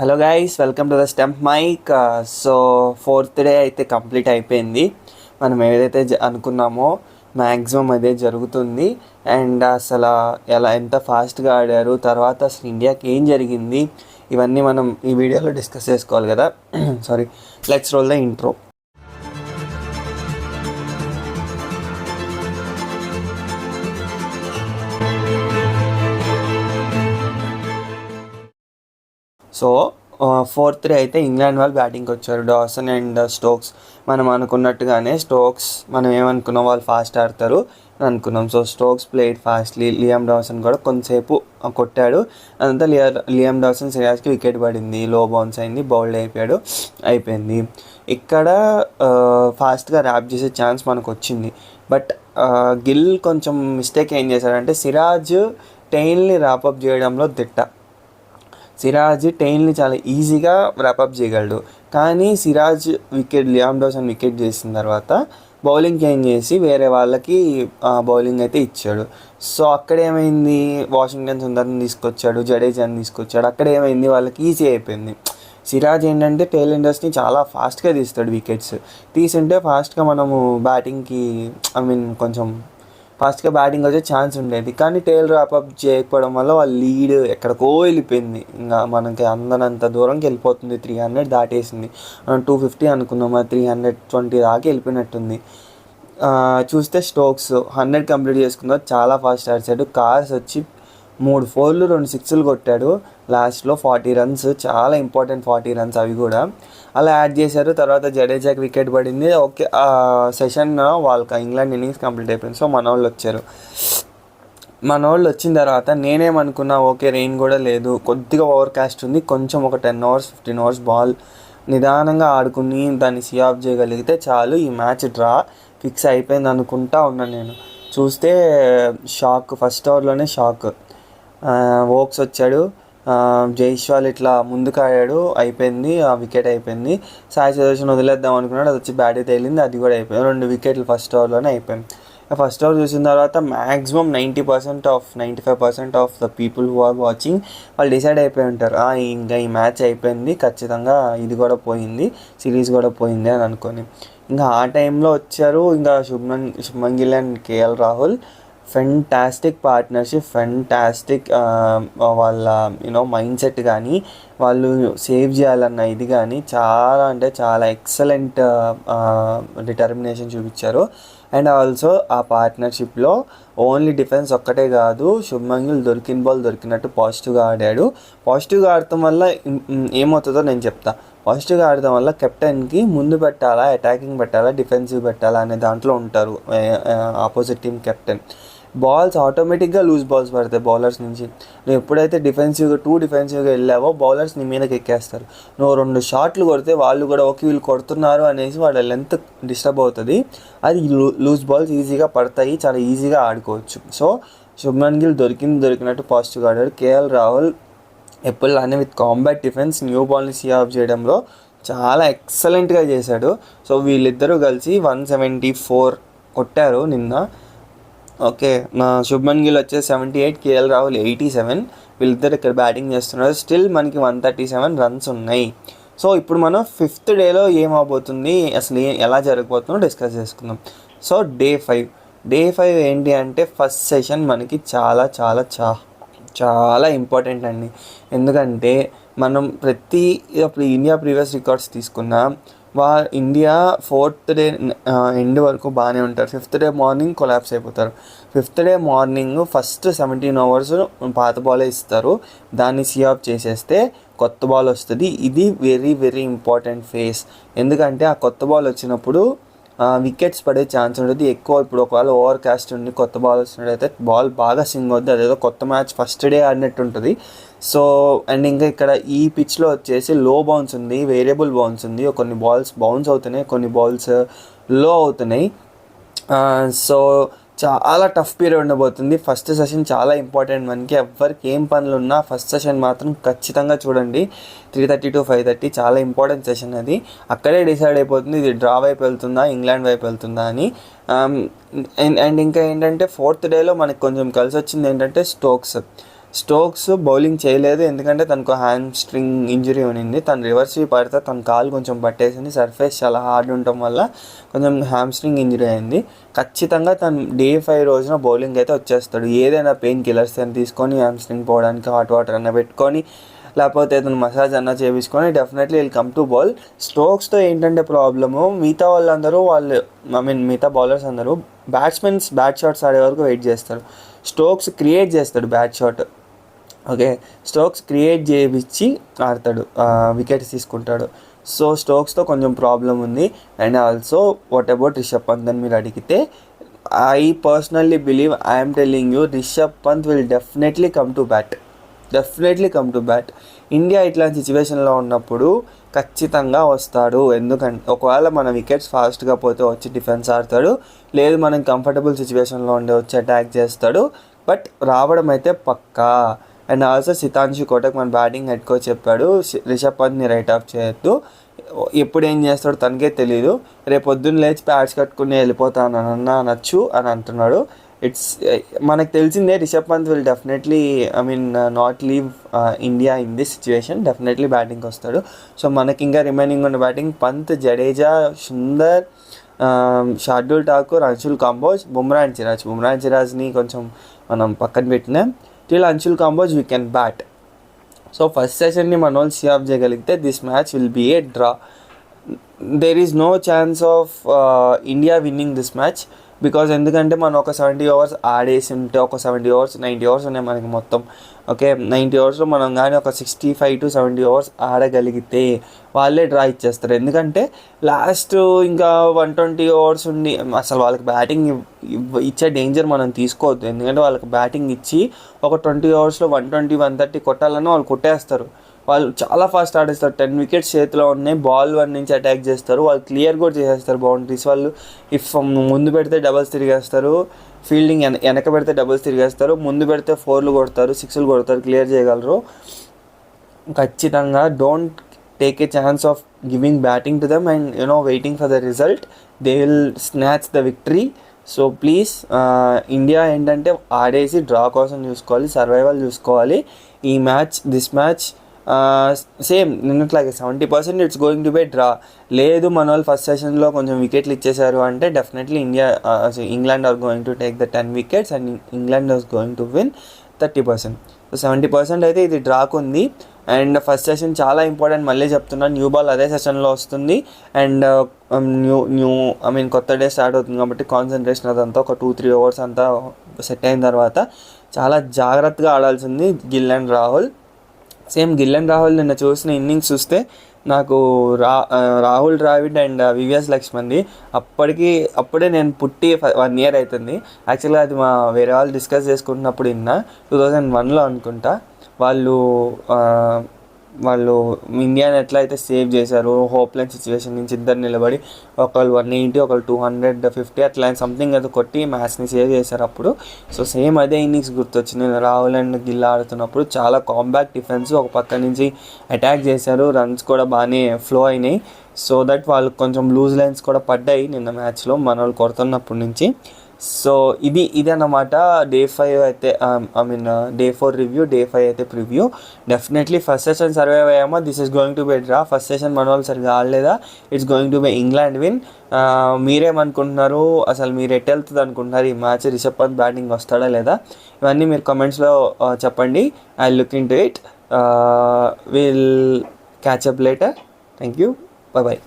Hello guys, welcome to the stump mic. So fourth day అయితే complete అయిపోయింది. మనం ఏదైతే అనుకున్నామో మ్యాక్సిమం అదే జరుగుతుంది. అండ్ అసలు ఎంత ఫాస్ట్గా ఆడారు, తర్వాత అసలు ఇండియాకి ఏం జరిగింది, ఇవన్నీ మనం ఈ వీడియోలో డిస్కస్ చేసుకోవాలి కదా. Sorry, let's roll the intro. So fourth day అయితే ఇంగ్లాండ్ వాళ్ళు బ్యాటింగ్కి వచ్చారు, డాసన్ అండ్ స్టోక్స్. మనం అనుకున్నట్టుగానే స్టోక్స్, మనం ఏమనుకున్నాం, వాళ్ళు ఫాస్ట్ ఆడతారు అని అనుకున్నాం. So Stokes played fastly. Liam Dawson కూడా కొంతసేపు కొట్టాడు. అదంతా లియామ్ డాసన్ సిరాజ్కి వికెట్ పడింది, లో బౌన్స్ అయింది, బౌల్డ్ అయిపోయింది. ఇక్కడ ఫాస్ట్గా ర్యాప్ చేసే ఛాన్స్ మనకు వచ్చింది. బట్ గిల్ కొంచెం మిస్టేక్ ఏం చేశాడంటే, సిరాజ్ టెయిల్ని ర్యాపప్ చేయడంలో దిట్ట. సిరాజ్ టెయిల్ని చాలా ఈజీగా ర్యాపప్ చేయగలడు. కానీ సిరాజ్ లియామ్ డాసన్ వికెట్ చేసిన తర్వాత బౌలింగ్ చేంజ్ చేసి వేరే వాళ్ళకి బౌలింగ్ అయితే ఇచ్చాడు. సో అక్కడ ఏమైంది, వాషింగ్టన్ సుందర్ని తీసుకొచ్చాడు, జడేజాని తీసుకొచ్చాడు. అక్కడ ఏమైంది, వాళ్ళకి ఈజీ అయిపోయింది. సిరాజ్ ఏంటంటే టెయిల్ ఎండర్స్ని చాలా ఫాస్ట్గా తీస్తాడు వికెట్స్. తీసుంటే ఫాస్ట్గా మనము బ్యాటింగ్కి కొంచెం ఫాస్ట్గా బ్యాటింగ్ వచ్చే ఛాన్స్ ఉండేది. కానీ టెయిల్ ర్యాపప్ చేయకపోవడం వల్ల వాళ్ళ లీడ్ ఎక్కడికో వెళ్ళిపోయింది. ఇంకా మనకి అందనంత దూరంకి వెళ్ళిపోతుంది. 300 దాటేసింది. 250 అనుకున్నాం, 320 దాకా వెళ్ళిపోయినట్టుంది. చూస్తే స్టోక్స్ 100 కంప్లీట్ చేసుకున్నారు, చాలా ఫాస్ట్ ఆడిచాడు. కార్స్ వచ్చి 3 4లు 2 6లు కొట్టాడు. లాస్ట్లో 40 రన్స్, చాలా ఇంపార్టెంట్ 40 రన్స్, అవి కూడా అలా యాడ్ చేశారు. తర్వాత జడేజాకి వికెట్ పడింది. ఓకే, ఆ సెషన్ వాళ్ళకి ఇంగ్లాండ్ ఇన్నింగ్స్ కంప్లీట్ అయిపోయింది. సో మన వాళ్ళు వచ్చిన తర్వాత నేనేమనుకున్నా, ఓకే రెయిన్ కూడా లేదు, కొద్దిగా ఓవర్కాస్ట్ ఉంది, కొంచెం ఒక 10 అవర్స్ 15 అవర్స్ బాల్ నిదానంగా ఆడుకుని దాన్ని సీ ఆఫ్ చేయగలిగితే చాలు, ఈ మ్యాచ్ డ్రా ఫిక్స్ అయిపోయింది అనుకుంటా ఉన్నాను. నేను చూస్తే షాక్, ఫస్ట్ ఓవర్లోనే షాక్. ఓక్స్ వచ్చాడు, జైస్వాల్ ఇట్లా ముందుకు ఆడాడు, అయిపోయింది, ఆ వికెట్ అయిపోయింది. సాయి సుదర్శన్ వదిలేద్దాం అనుకున్నాడు, అది వచ్చి బ్యాట్ తేలింది, అది కూడా అయిపోయింది. 2 వికెట్లు ఫస్ట్ ఓవర్లోనే అయిపోయింది. ఫస్ట్ ఓవర్ చూసిన తర్వాత maximum 95% of the people who are watching వాళ్ళు డిసైడ్ అయిపోయి ఉంటారు, ఇంకా ఈ మ్యాచ్ అయిపోయింది, ఖచ్చితంగా ఇది కూడా పోయింది, సిరీస్ కూడా పోయింది అని అనుకొని. ఇంకా ఆ టైంలో వచ్చారు ఇంకా Shubman Gill and KL Rahul. Fantastic partnership, fantastic వాళ్ళ మైండ్ సెట్ కానీ, వాళ్ళు సేవ్ చేయాలన్న ఇది కానీ చాలా అంటే చాలా ఎక్సలెంట్ డిటర్మినేషన్ చూపించారు. అండ్ ఆల్సో ఆ పార్ట్నర్షిప్లో ఓన్లీ డిఫెన్స్ ఒక్కటే కాదు, శుభ్మన్ గిల్ దొరికిన బాల్ దొరికినట్టు పాజిటివ్గా ఆడాడు. పాజిటివ్గా ఆడటం వల్ల ఏమవుతుందో నేను చెప్తా. పాజిటివ్గా ఆడటం వల్ల కెప్టెన్కి ముందు పెట్టాలా, అటాకింగ్ పెట్టాలా, డిఫెన్సివ్ పెట్టాలా అనే దాంట్లో ఉంటారు ఆపోజిట్ టీమ్ కెప్టెన్. బాల్స్ ఆటోమేటిక్గా లూజ్ బాల్స్ పడతాయి బౌలర్స్ నుంచి. నువ్వు ఎప్పుడైతే డిఫెన్సివ్గా వెళ్ళావో బౌలర్స్ నీ మీదకి ఎక్కేస్తారు. నువ్వు 2 షాట్లు కొడితే వాళ్ళు కూడా ఓకే వీళ్ళు కొడుతున్నారు అనేసి వాళ్ళ లెంత్ డిస్టర్బ్ అవుతుంది. అది లూజ్ బాల్స్ ఈజీగా పడతాయి, చాలా ఈజీగా ఆడుకోవచ్చు. సో శుభ్మన్ గిల్ దొరికినట్టు పాజిటివ్గా ఆడాడు. కేఎల్ రాహుల్ ఎప్పుడులానే విత్ కాంబాట్ డిఫెన్స్ న్యూ బాల్ని సీ ఆఫ్ చేయడంలో చాలా ఎక్సలెంట్గా చేశాడు. సో వీళ్ళిద్దరూ కలిసి 174 కొట్టారు నిన్న. ఓకే, నా శుభ్మన్ గిల్ వచ్చేసి 78, కేఎల్ రాహుల్ 87. వీళ్ళిద్దరు ఇక్కడ బ్యాటింగ్ చేస్తున్నారు. స్టిల్ మనకి 137 రన్స్ ఉన్నాయి. సో ఇప్పుడు మనం 5th డేలో ఏమవబోతుంది, అసలు ఎలా జరగబోతుందో డిస్కస్ చేసుకుందాం. సో డే 5 ఏంటి అంటే, ఫస్ట్ సెషన్ మనకి చాలా చాలా చాలా ఇంపార్టెంట్ అండి. ఎందుకంటే మనం ఇప్పుడు ఇండియా ప్రీవియస్ రికార్డ్స్ తీసుకున్నాం. ఇండియా 4th డే ఎండ్ వరకు బాగానే ఉంటారు. 5th డే మార్నింగ్ కొలాప్స్ అయిపోతారు. 5th day morning first 17 overs పాత బాలే ఇస్తారు, దాన్ని సీ ఆఫ్ చేసేస్తే కొత్త బాల్ వస్తుంది. ఇది వెరీ వెరీ ఇంపార్టెంట్ ఫేస్. ఎందుకంటే ఆ కొత్త బాల్ వచ్చినప్పుడు వికెట్స్ పడే ఛాన్స్ ఉంటుంది ఎక్కువ. ఇప్పుడు ఒకవేళ ఓవర్ కాస్ట్ ఉండి కొత్త బాల్ వచ్చినట్టయితే బాల్ బాగా స్వింగ్ అవుతుంది, అదేదో కొత్త మ్యాచ్ ఫస్ట్ డే ఆడినట్టు ఉంటుంది. సో అండ్ ఇంకా ఇక్కడ ఈ పిచ్లో వచ్చేసి లో బౌన్స్ ఉంది, వేరియబుల్ బౌన్స్ ఉంది. కొన్ని బాల్స్ బౌన్స్ అవుతున్నాయి, కొన్ని బాల్స్ లో అవుతున్నాయి. సో చాలా టఫ్ పీరియడ్ ఉండబోతుంది. ఫస్ట్ సెషన్ చాలా ఇంపార్టెంట్ మనకి. ఎవరికి ఏం పనులు ఉన్నా ఫస్ట్ సెషన్ మాత్రం ఖచ్చితంగా చూడండి. 3:30 to 5:30 చాలా ఇంపార్టెంట్ సెషన్ అది. అక్కడే డిసైడ్ అయిపోతుంది ఇది డ్రా వైపు వెళ్తుందా, ఇంగ్లాండ్ వైపు వెళ్తుందా అని. అండ్ ఇంకా ఏంటంటే 4th డేలో మనకి కొంచెం కలిసి వచ్చింది ఏంటంటే స్టోక్స్ బౌలింగ్ చేయలేదు, ఎందుకంటే తనకు హ్యామ్ స్ట్రింగ్ ఇంజరీ ఉన్నింది. తను రివర్స్ పడితే తన కాలు కొంచెం పట్టేసింది. సర్ఫేస్ చాలా హార్డ్ ఉండటం వల్ల కొంచెం హ్యామ్ స్ట్రింగ్ ఇంజరీ అయింది. ఖచ్చితంగా తను డే 5 రోజున బౌలింగ్ అయితే వచ్చేస్తాడు. ఏదైనా పెయిన్ కిల్లర్స్ అని తీసుకొని హ్యామ్ స్ట్రింగ్ పోవడానికి హాట్ వాటర్ అన్న పెట్టుకొని, లేకపోతే ఏదైనా మసాజ్ అన్న చేయించుకొని definitely will come to ball. స్టోక్స్తో ఏంటంటే ప్రాబ్లము, మిగతా వాళ్ళందరూ మిగతా బౌలర్స్ అందరూ బ్యాట్ షాట్స్ ఆడే వరకు వెయిట్ చేస్తారు. స్టోక్స్ క్రియేట్ చేస్తాడు bat shot. Okay, Stokes create చేయించి ఆడతాడు, వికెట్స్ తీసుకుంటాడు. సో స్టోక్స్తో కొంచెం ప్రాబ్లం ఉంది. And also what about Rishabh Pant అని మీరు అడిగితే, I personally believe, I'm telling you, Rishabh Pant will definitely come to bat. India ఇట్లాంటి సిచ్యువేషన్లో ఉన్నప్పుడు ఖచ్చితంగా వస్తాడు. ఎందుకంటే ఒకవేళ మన వికెట్స్ ఫాస్ట్గా పోతే వచ్చి డిఫెన్స్ ఆడతాడు, లేదు మనం కంఫర్టబుల్ సిచ్యువేషన్లో ఉండే వచ్చి అటాక్ చేస్తాడు. బట్ రావడం అయితే పక్కా. అండ్ ఆల్సో సితాంశు కోటక్ మన బ్యాటింగ్ హెడ్ కోచ్ చెప్పాడు, రిషబ్ పంత్ని రైట్ ఆఫ్ చేయొద్దు, ఎప్పుడు ఏం చేస్తాడో తనకే తెలీదు, రేపు పొద్దున్న లేచి ప్యాడ్స్ కట్టుకుని వెళ్ళిపోతానన్నా అనొచ్చు అని అంటున్నాడు. మనకు తెలిసిందే, Rishabh Pant will definitely not leave India in this situation. Definitely బ్యాటింగ్కి వస్తాడు. సో మనకి ఇంకా రిమైనింగ్ ఉన్న బ్యాటింగ్ పంత్, జడేజా, సుందర్, షార్దుల్ ఠాకూర్, అంశుల్ కాంబోజ్, బుమ్రా అండ్ సిరాజ్ని కొంచెం మనం పక్కన పెట్టినాం. Till Anshul Kamboj we can bat. So first సెషన్ని మన వాళ్ళు సిఆఫ్ చేయగలిగితే this match will be a draw. There is no chance of India winning this match. Because ఎందుకంటే మనం ఒక 70 ఓవర్స్ ఆడేసి ఉంటే, ఒక 70 ఓవర్స్ 90 ఓవర్స్ ఉన్నాయి మనకి మొత్తం. ఓకే, 90 ఓవర్స్లో మనం కానీ ఒక 65 to 70 ఓవర్స్ ఆడగలిగితే వాళ్ళే డ్రా ఇచ్చేస్తారు. ఎందుకంటే లాస్ట్ ఇంకా 120 ఓవర్స్ ఉండి అసలు వాళ్ళకి బ్యాటింగ్ ఇచ్చే డేంజర్ మనం తీసుకోవద్దు. ఎందుకంటే వాళ్ళకి బ్యాటింగ్ ఇచ్చి ఒక 20 ఓవర్స్లో 120, 130 కొట్టాలని వాళ్ళు కొట్టేస్తారు. వాళ్ళు చాలా ఫాస్ట్ ఆడేస్తారు. 10 వికెట్స్ చేతిలో ఉన్నాయి, బాల్ 1 నుంచి అటాక్ చేస్తారు, వాళ్ళు క్లియర్ కూడా చేసేస్తారు బౌండరీస్. వాళ్ళు ముందు పెడితే డబల్స్ తిరిగేస్తారు, ఫీల్డింగ్ వెనక పెడితే డబల్స్ తిరిగేస్తారు, ముందు పెడితే 4లు కొడతారు, 6లు కొడతారు, క్లియర్ చేయగలరు. ఖచ్చితంగా don't take a chance of giving batting to them and waiting for the result. They will snatch the victory. So please, India ఏంటంటే ఆడేసి డ్రా కోసం చూసుకోవాలి, సర్వైవల్ చూసుకోవాలి. దిస్ మ్యాచ్ సేమ్ నిన్నట్లాగే 70% it's going to be draw. లేదు మన వాళ్ళు first సెషన్లో కొంచెం వికెట్లు ఇచ్చేశారు అంటే definitely England are going to take the 10 wickets and England is going to win 30%. సో 70% అయితే ఇది డ్రాక్ ఉంది. అండ్ ఫస్ట్ సెషన్ చాలా ఇంపార్టెంట్, మళ్ళీ చెప్తున్నాను, న్యూ బాల్ అదే సెషన్లో వస్తుంది. అండ్ కొత్త డే స్టార్ట్ అవుతుంది కాబట్టి కాన్సన్ట్రేషన్ అదంతా ఒక 2-3 ఓవర్స్ అంతా సెట్ అయిన తర్వాత చాలా జాగ్రత్తగా ఆడాల్సింది Gill and Rahul. Same Gill and Rahul నిన్న చూసిన ఇన్నింగ్స్ చూస్తే నాకు రాహుల్ ద్రావిడ్ అండ్ వివిఎస్ లక్ష్మణ్ది అప్పుడే నేను పుట్టి 1 year అవుతుంది. యాక్చువల్గా అది వేరే వాళ్ళు డిస్కస్ చేసుకుంటున్నప్పుడు 2001లో అనుకుంటా. వాళ్ళు ఇండియాని ఎట్లయితే సేవ్ చేశారు హోప్లెస్ సిచ్యువేషన్ నుంచి, ఇద్దరు నిలబడి ఒకళ్ళు 180 ఒకళ్ళు 250 అట్లా సంథింగ్ అది కొట్టి మ్యాచ్ని సేవ్ చేశారు అప్పుడు. సో సేమ్ అదే ఇన్నింగ్స్ గుర్తొచ్చింది. రాహుల్ అండ్ గిల్ ఆడుతున్నప్పుడు చాలా కాంబాక్ట్ డిఫెన్స్, ఒక పక్క నుంచి అటాక్ చేశారు, రన్స్ కూడా బాగానే ఫ్లో అయినాయి. సో దట్ వాళ్ళకి కొంచెం లూజ్ లైన్స్ కూడా పడ్డాయి నిన్న మ్యాచ్లో మన వాళ్ళు కొడుతున్నప్పటి నుంచి. సో ఇది అన్నమాట డే 5 అయితే, డే 4 రివ్యూ, డే 5 అయితే preview. Definitely first session survive అయ్యామా, this is going to be draw. First session మన వాళ్ళు సరిగా ఆడలేదా, it's going to be England win. మీరేమనుకుంటున్నారు, అసలు మీరు ఎట్ వెళ్తుంది అనుకుంటున్నారు ఈ మ్యాచ్, రిషబ్ పంత్ బ్యాటింగ్ వస్తాడా లేదా, ఇవన్నీ మీరు కమెంట్స్లో చెప్పండి. I look into it. Will catch up later. Thank you, bye.